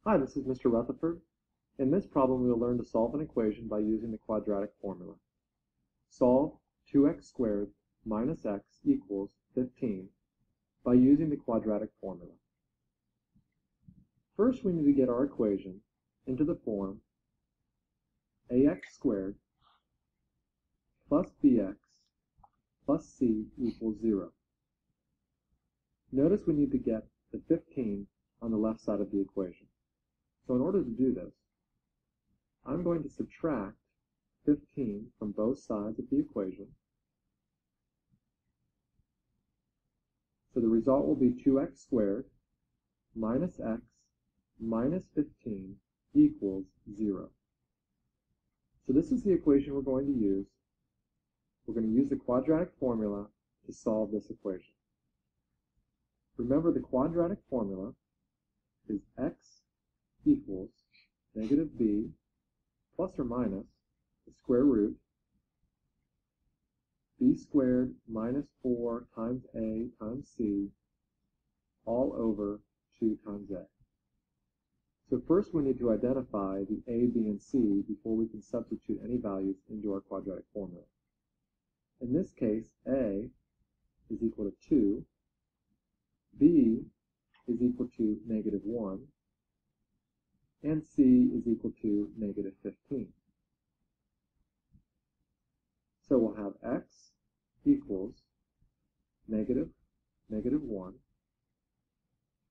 Hi, this is Mr. Rutherford. In this problem, we will learn to solve an equation by using the quadratic formula. Solve 2x squared minus x equals 15 by using the quadratic formula. First, we need to get our equation into the form ax squared plus bx plus c equals 0. Notice we need to get the 15 on the left side of the equation. So in order to do this, I'm going to subtract 15 from both sides of the equation. So the result will be 2x squared minus x minus 15 equals 0. So this is the equation we're going to use. We're going to use the quadratic formula to solve this equation. Remember, the quadratic formula is x equals negative b plus or minus the square root b squared minus 4 times a times c all over 2 times a. So first we need to identify the a, b, and c before we can substitute any values into our quadratic formula. In this case, a is equal to 2, b is equal to negative 1, and c is equal to negative 15. So we'll have x equals negative 1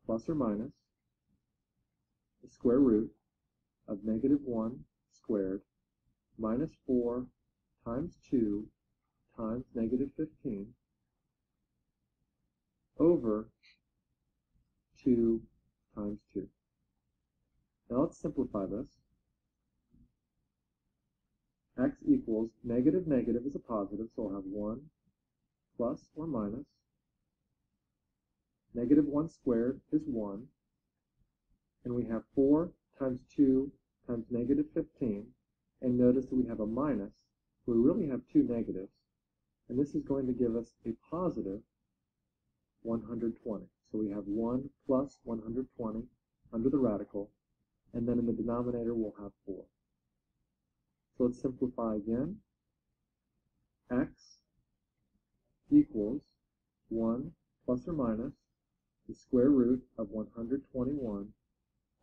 plus or minus the square root of negative 1 squared minus 4 times 2 times negative 15 over 2 times 2. Now let's simplify this. X equals negative is a positive, so we'll have 1 plus or minus. Negative 1 squared is 1. And we have 4 times 2 times negative 15. And notice that we have a minus. We really have two negatives. And this is going to give us a positive 120. So we have 1 plus 120 under the radical. And then in the denominator, we'll have 4. So let's simplify again. X equals 1 plus or minus the square root of 121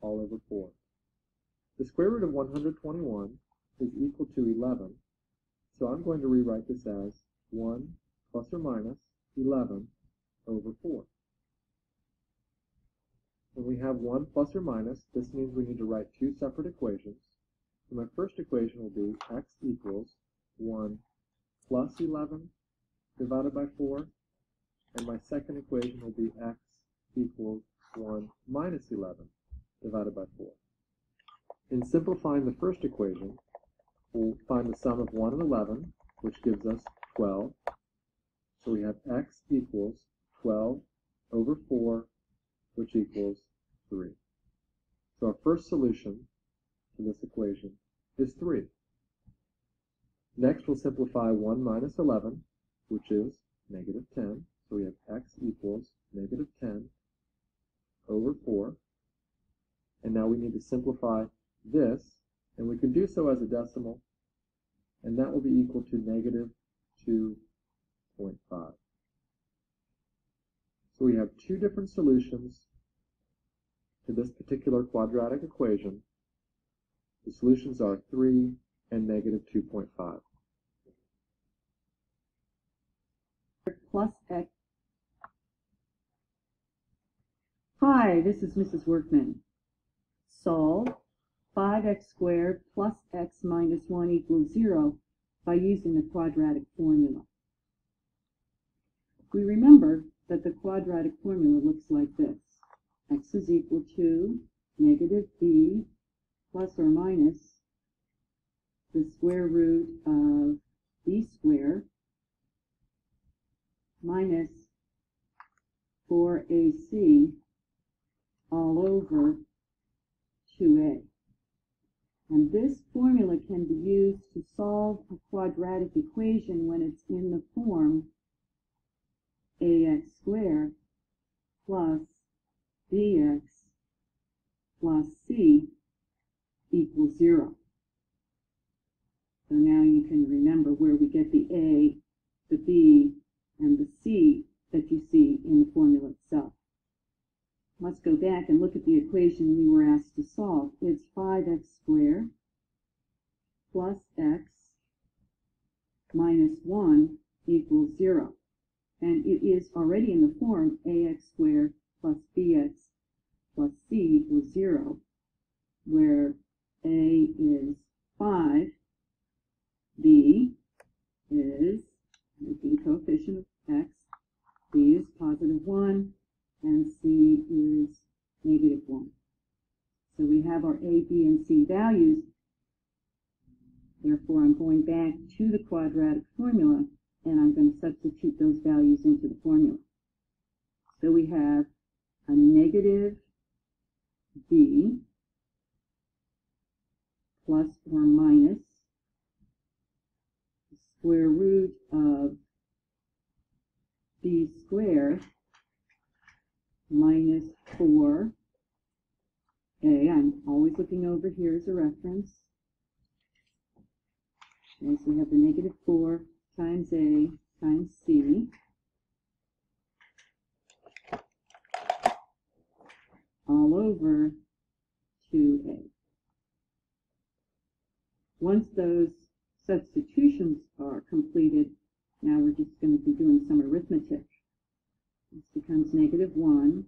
all over 4. The square root of 121 is equal to 11. So I'm going to rewrite this as 1 plus or minus 11 over 4. When we have 1 plus or minus, this means we need to write two separate equations. So my first equation will be x equals 1 plus 11 divided by 4. And my second equation will be x equals 1 minus 11 divided by 4. In simplifying the first equation, we'll find the sum of 1 and 11, which gives us 12. So we have x equals 12 over 4, which equals 3. So our first solution to this equation is 3. Next, we'll simplify 1 minus 11, which is negative 10. So we have x equals negative 10 over 4. And now we need to simplify this, and we can do so as a decimal, and that will be equal to negative 2.5. So we have two different solutions to this particular quadratic equation. The solutions are 3 and negative 2.5. Plus x. Hi, this is Mrs. Workman. Solve 5x squared plus x minus 1 equals 0 by using the quadratic formula. We remember that the quadratic formula looks like this. X is equal to negative b plus or minus the square root of b squared minus 4ac all over 2a. And this formula can be used to solve a quadratic equation when it's in the form ax squared plus bx plus c c equals 0. So now you can remember where we get the a, the b, and the c that you see in the formula itself. Let's go back and look at the equation we were asked to solve. It's 5x squared plus x minus 1 equals 0. And it is already in the form ax squared plus bx plus c equals 0, where a is 5, b is the coefficient of x, b is positive 1, and c is negative 1. So we have our a, b, and c values. Therefore, I'm going back to the quadratic formula, and I'm going to substitute those values into the formula. So we have a negative b plus or minus the square root of b squared minus 4a. I'm always looking over here as a reference. Okay, so we have the negative 4 times a times c all over 2a. Once those substitutions are completed, now we're just going to be doing some arithmetic. This becomes negative 1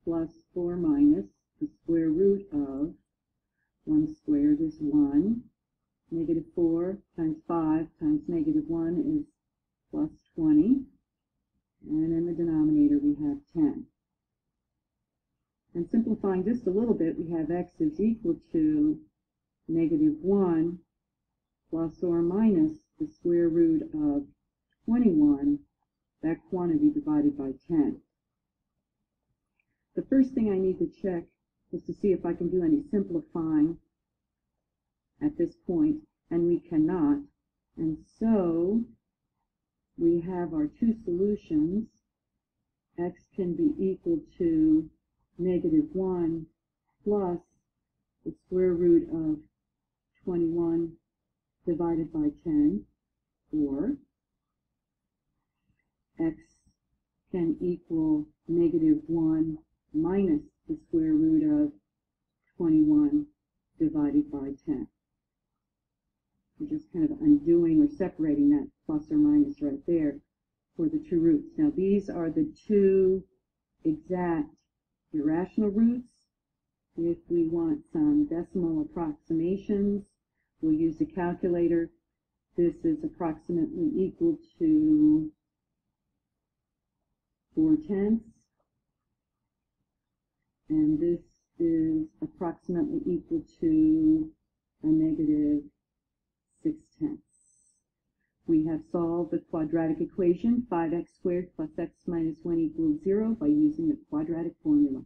plus 4 minus the square root of 1 squared is 1. Negative 4 times 5 times negative 1 is plus 20. And in the denominator we have 10. And simplifying just a little bit, we have x is equal to negative 1 plus or minus the square root of 21, that quantity divided by 10. The first thing I need to check is to see if I can do any simplifying at this point, and we cannot. And so we have our two solutions. X can be equal to negative 1 plus the square root of 21 divided by 10, or x can equal negative 1 minus the square root of 21 divided by 10. We're just kind of undoing or separating that plus or minus right there for the two roots. Now these are the two exact irrational roots. If we want some decimal approximations, we'll use a calculator. This is approximately equal to 4/10, and this is approximately equal to a negative 6/10. We have solved the quadratic equation 5x squared plus x minus 1 equals 0 by using the quadratic formula.